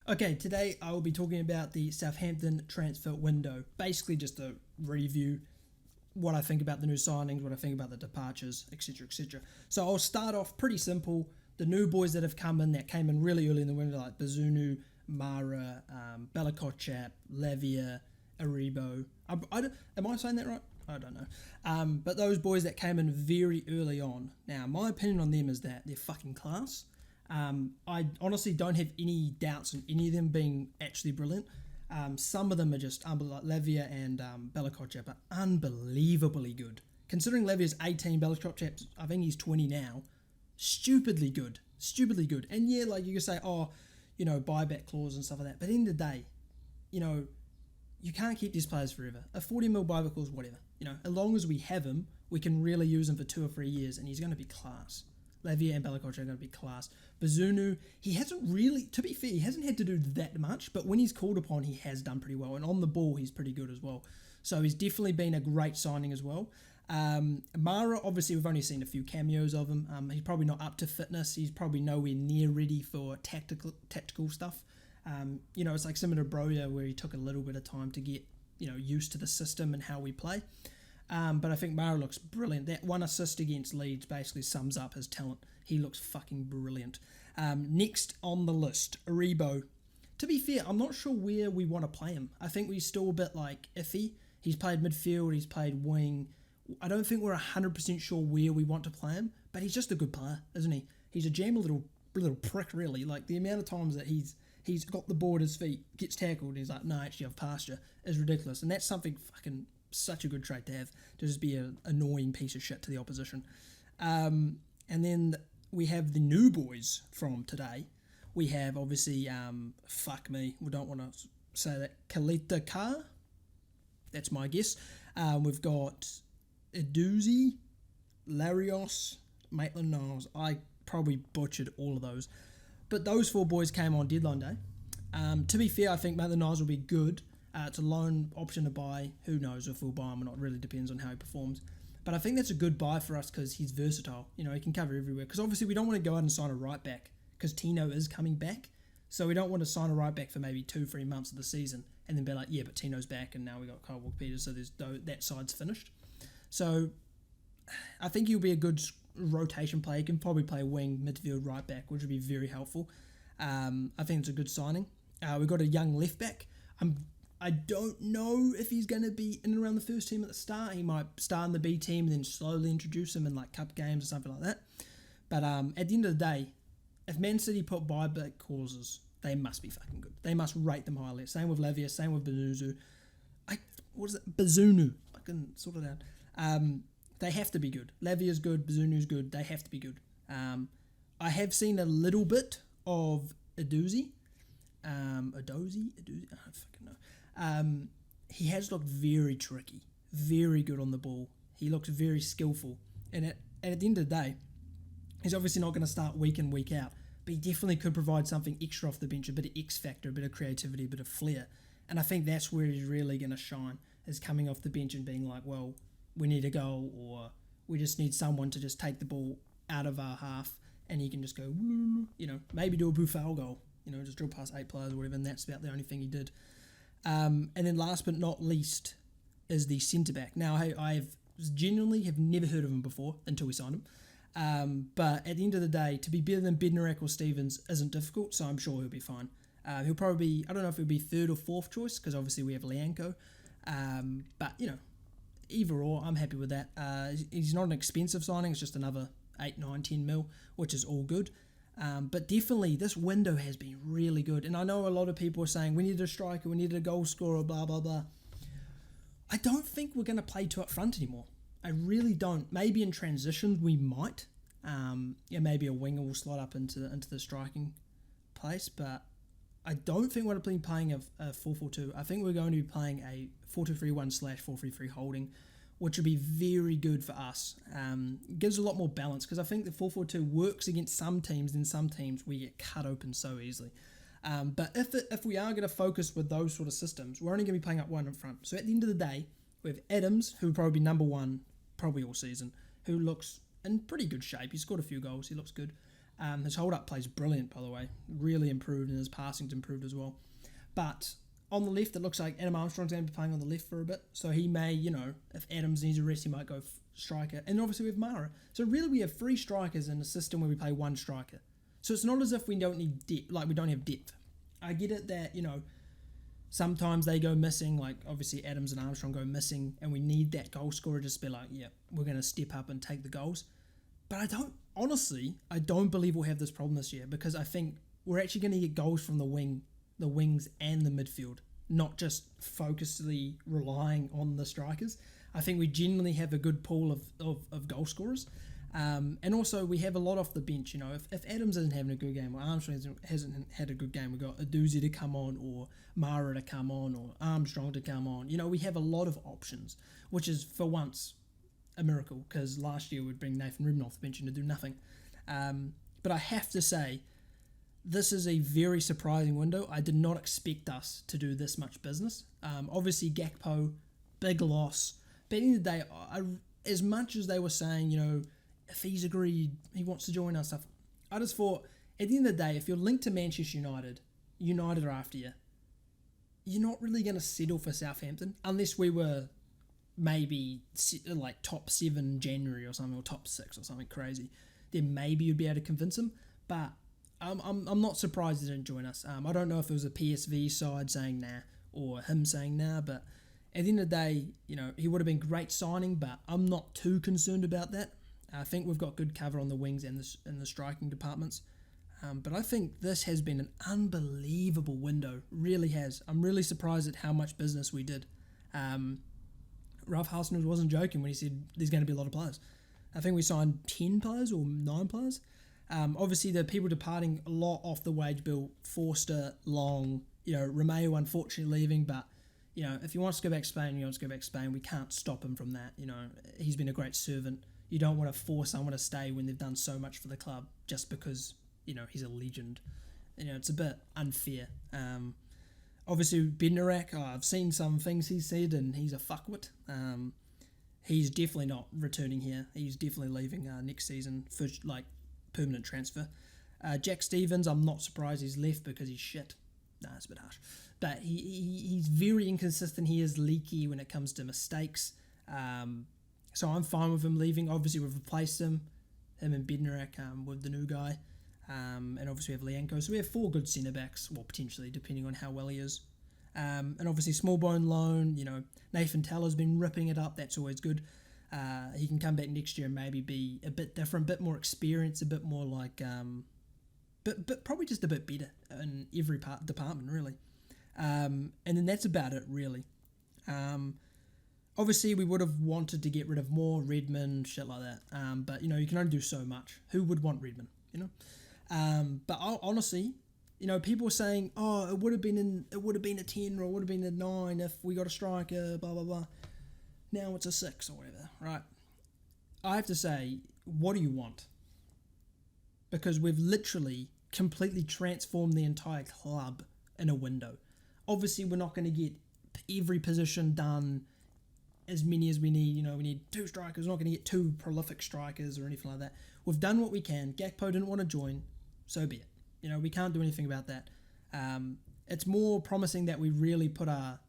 Okay, today I will be talking about the Southampton transfer window. Basically, just a review what I think about the new signings, what I think about the departures, etc., etc. So I'll start off pretty simple. The new boys that have come in, that came in really early in the window, like Bazunu, Mara, Bella Lavia, Aribo. Am I saying that right? I don't know. But those boys that came in very early on. Now, my opinion on them is that they're fucking class. I honestly don't have any doubts on any of them being actually brilliant. Some of them are just like Lavia and Bella are unbelievably good. Considering Lavia's 18, Bella I think he's 20 now. Stupidly good. And yeah, like you can say, buyback clause and stuff like that. But at the end of the day, you can't keep these players forever. A 40 mil buyback clause, whatever. As long as we have him, we can really use him for 2 or 3 years, and he's going to be class. Lavia and Bella are going to be class. Bazunu, he hasn't really, to be fair, he hasn't had to do that much, but when he's called upon, he has done pretty well. And on the ball, he's pretty good as well. So he's definitely been a great signing as well. Mara, obviously, we've only seen a few cameos of him. He's probably not up to fitness. He's probably nowhere near ready for tactical stuff. It's like similar to Broya, where he took a little bit of time to get, used to the system and how we play. But I think Mara looks brilliant. That one assist against Leeds basically sums up his talent. He looks fucking brilliant. Next on the list, Aribo. To be fair, I'm not sure where we want to play him. I think we're still a bit iffy. He's played midfield, he's played wing. I don't think we're 100% sure where we want to play him, but he's just a good player, isn't he? He's a jam little prick, really. Like, the amount of times that he's got the ball at his feet, gets tackled, and he's like, no, actually, I've passed you, is ridiculous. And that's something fucking such a good trait to have, to just be an annoying piece of shit to the opposition. And then we have the new boys from today. We have, obviously, we don't want to say that, Kalita Carr. That's my guess. We've got Eduzi, Larios, Maitland-Niles. I probably butchered all of those. But those 4 boys came on deadline day. To be fair, I think Maitland-Niles will be good. It's a loan option to buy. Who knows if we'll buy him or not. It really depends on how he performs. But I think that's a good buy for us because he's versatile. He can cover everywhere. Because obviously we don't want to go out and sign a right back because Tino is coming back. So we don't want to sign a right back for maybe 2-3 months of the season and then be like, yeah, but Tino's back and now we got Kyle Walker-Peters, so that side's finished. So I think he'll be a good rotation player. He can probably play wing, midfield, right back, which would be very helpful. I think it's a good signing. We've got a young left back. I don't know if he's going to be in and around the first team at the start. He might start in the B team and then slowly introduce him in like cup games or something like that. But at the end of the day, if Man City put buyback clauses, they must be fucking good. They must rate them highly. Same with Lavia, same with Bazunu. Bazunu. I can sort it out. They have to be good. Lavia's good, Bazunu's good. They have to be good. I have seen a little bit of Eduzi. I don't fucking know. He has looked very tricky, very good on the ball. He looks very skillful. And at the end of the day, he's obviously not going to start week in, week out, but he definitely could provide something extra off the bench, a bit of X factor, a bit of creativity, a bit of flair. And I think that's where he's really going to shine, is coming off the bench and being like, well, we need a goal, or we just need someone to just take the ball out of our half and he can just go, maybe do a Buffal goal, just drill past 8 players or whatever, and that's about the only thing he did. And then last but not least is the centre-back. Now, I genuinely have never heard of him before until we signed him. But at the end of the day, to be better than Bednarek or Stevens isn't difficult, so I'm sure he'll be fine. He'll probably be, I don't know if he'll be 3rd or 4th choice, because obviously we have Lianco. But, either or, I'm happy with that. He's not an expensive signing, it's just another 8, 9, 10 mil, which is all good. But definitely, this window has been really good. And I know a lot of people are saying, we needed a striker, we needed a goal scorer, blah, blah, blah. I don't think we're going to play 2 up front anymore. I really don't. Maybe in transitions we might. Maybe a winger will slide up into the striking place. But I don't think we're going to be playing a 4-4-2. I think we're going to be playing a 4-2-3-1/4-3-3 holding, which would be very good for us. Gives a lot more balance, because I think the 4-4-2 works against some teams, and some teams we get cut open so easily. But if we are going to focus with those sort of systems, we're only going to be playing up one in front. So at the end of the day, we have Adams, who will probably be number 1, probably all season, who looks in pretty good shape. He scored a few goals. He looks good. His hold-up play is brilliant, by the way. Really improved, and his passing's improved as well. But on the left, it looks like Adam Armstrong's going to be playing on the left for a bit. So he may, if Adams needs a rest, he might go striker. And obviously we have Mara. So really we have 3 strikers in a system where we play 1 striker. So it's not as if we don't need depth, like we don't have depth. I get it that, sometimes they go missing, like obviously Adams and Armstrong go missing, and we need that goal scorer just to be like, yeah, we're going to step up and take the goals. But I don't believe we'll have this problem this year, because I think we're actually going to get goals from the wings and the midfield, not just focusedly relying on the strikers. I think we genuinely have a good pool of goal scorers. And also we have a lot off the bench. If Adams isn't having a good game, or Armstrong hasn't had a good game, we've got Aduzi to come on, or Mara to come on, or Armstrong to come on. We have a lot of options, which is for once a miracle, because last year we'd bring Nathan Redmond off the bench and to do nothing. But I have to say, this is a very surprising window. I did not expect us to do this much business. Obviously Gakpo, big loss. But at the end of the day, as much as they were saying, if he's agreed, he wants to join us, stuff, I just thought, at the end of the day, if you're linked to Manchester United are after you, you're not really going to settle for Southampton, unless we were maybe like top 7 January or something, or top 6 or something crazy. Then maybe you'd be able to convince him. But I'm not surprised he didn't join us. I don't know if it was a PSV side saying nah, or him saying nah, but at the end of the day, he would have been great signing, but I'm not too concerned about that. I think we've got good cover on the wings and the striking departments. But I think this has been an unbelievable window. Really has. I'm really surprised at how much business we did. Ralph Hasenhüttl wasn't joking when he said there's going to be a lot of players. I think we signed 10 players or 9 players. Obviously, the people departing a lot off the wage bill. Forster, Long, Romeo unfortunately leaving, but if he wants to go back to Spain, he wants to go back to Spain. We can't stop him from that. He's been a great servant. You don't want to force someone to stay when they've done so much for the club just because, he's a legend. It's a bit unfair. Obviously, Bednarak, I've seen some things he said, and he's a fuckwit. He's definitely not returning here. He's definitely leaving next season for, permanent transfer. Jack Stevens, I'm not surprised he's left because he's shit. Nah, it's a bit harsh. But he's very inconsistent. He is leaky when it comes to mistakes. So I'm fine with him leaving. Obviously, we've replaced him and Bednarak with the new guy. And obviously we have Lianco. So we have 4 good centre-backs, well, potentially, depending on how well he is. And obviously, small bone loan, Nathan Teller's been ripping it up. That's always good. He can come back next year and maybe be a bit different, a bit more experienced, a bit more like... But probably just a bit better in every department, really. And then that's about it, really. Obviously, we would have wanted to get rid of more Redmond, shit like that. But, you can only do so much. Who would want Redmond, But honestly, people were saying, oh, it would have been a 10 or it would have been a 9 if we got a striker, blah, blah, blah. Now it's a 6 or whatever, right? I have to say, what do you want? Because we've literally completely transformed the entire club in a window. Obviously, we're not going to get every position done, as many as we need. We need 2 strikers. We're not going to get 2 prolific strikers or anything like that. We've done what we can. Gakpo didn't want to join, so be it. We can't do anything about that. It's more promising that we really put our,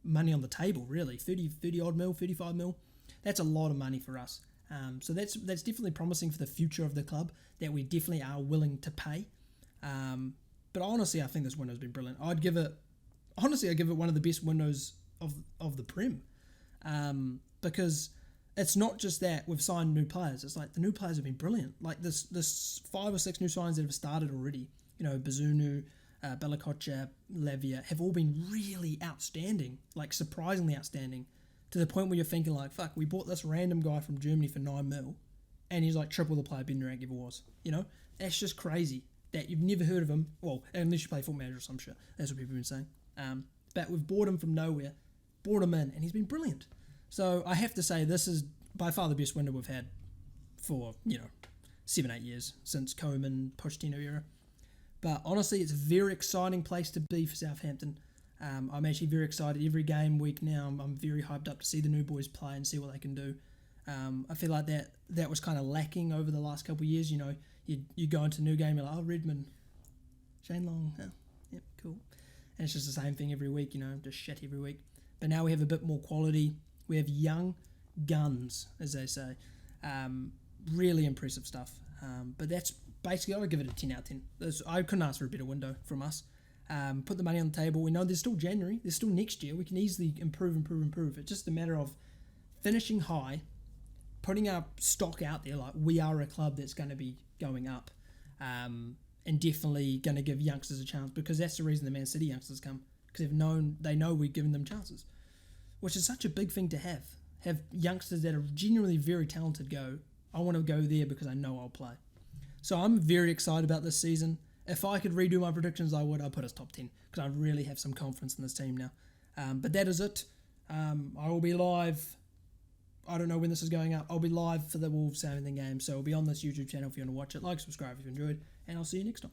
money on the table, really. 30 odd mil, 35 mil. That's a lot of money for us. So that's definitely promising for the future of the club, that we definitely are willing to pay. But honestly, I think this window's been brilliant. I'd give it one of the best windows of the Prem. Because it's not just that we've signed new players. It's like the new players have been brilliant. Like this 5 or 6 new signings that have started already. Bazunu, Belakocha, Lavia have all been really outstanding, like surprisingly outstanding, to the point where you're thinking like, fuck, we bought this random guy from Germany for 9 mil, and he's like triple the player Bednarak ever was. That's just crazy that you've never heard of him. Well, unless you play Football Manager or some shit. That's what people have been saying. But we've bought him from nowhere, brought him in, and he's been brilliant. So I have to say, this is by far the best window we've had for 7-8 years since Koeman, Pochettino era. But honestly, it's a very exciting place to be for Southampton. I'm actually very excited every game week now. I'm very hyped up to see the new boys play and see what they can do. I feel like that was kind of lacking over the last couple of years. You know, you go into a new game, you're like, oh, Redmond, Shane Long, oh, yep, cool. And it's just the same thing every week, you know, just shit every week. But now we have a bit more quality. We have young guns, as they say. Really impressive stuff. But that's basically, I would give it a 10 out of 10. I couldn't ask for a better window from us. Put the money on the table. We know there's still January. There's still next year. We can easily improve. It's just a matter of finishing high, putting our stock out there like we are a club that's going to be going up, and definitely going to give youngsters a chance, because that's the reason the Man City youngsters come, because they know we're giving them chances, which is such a big thing to have youngsters that are genuinely very talented go, I want to go there because I know I'll play. So I'm very excited about this season. If I could redo my predictions, I would. I'd put us top 10 because I really have some confidence in this team now. But that is it. I will be live. I don't know when this is going up. I'll be live for the Wolves Southampton game. So it'll be on this YouTube channel if you want to watch it. Like, subscribe if you enjoyed. And I'll see you next time.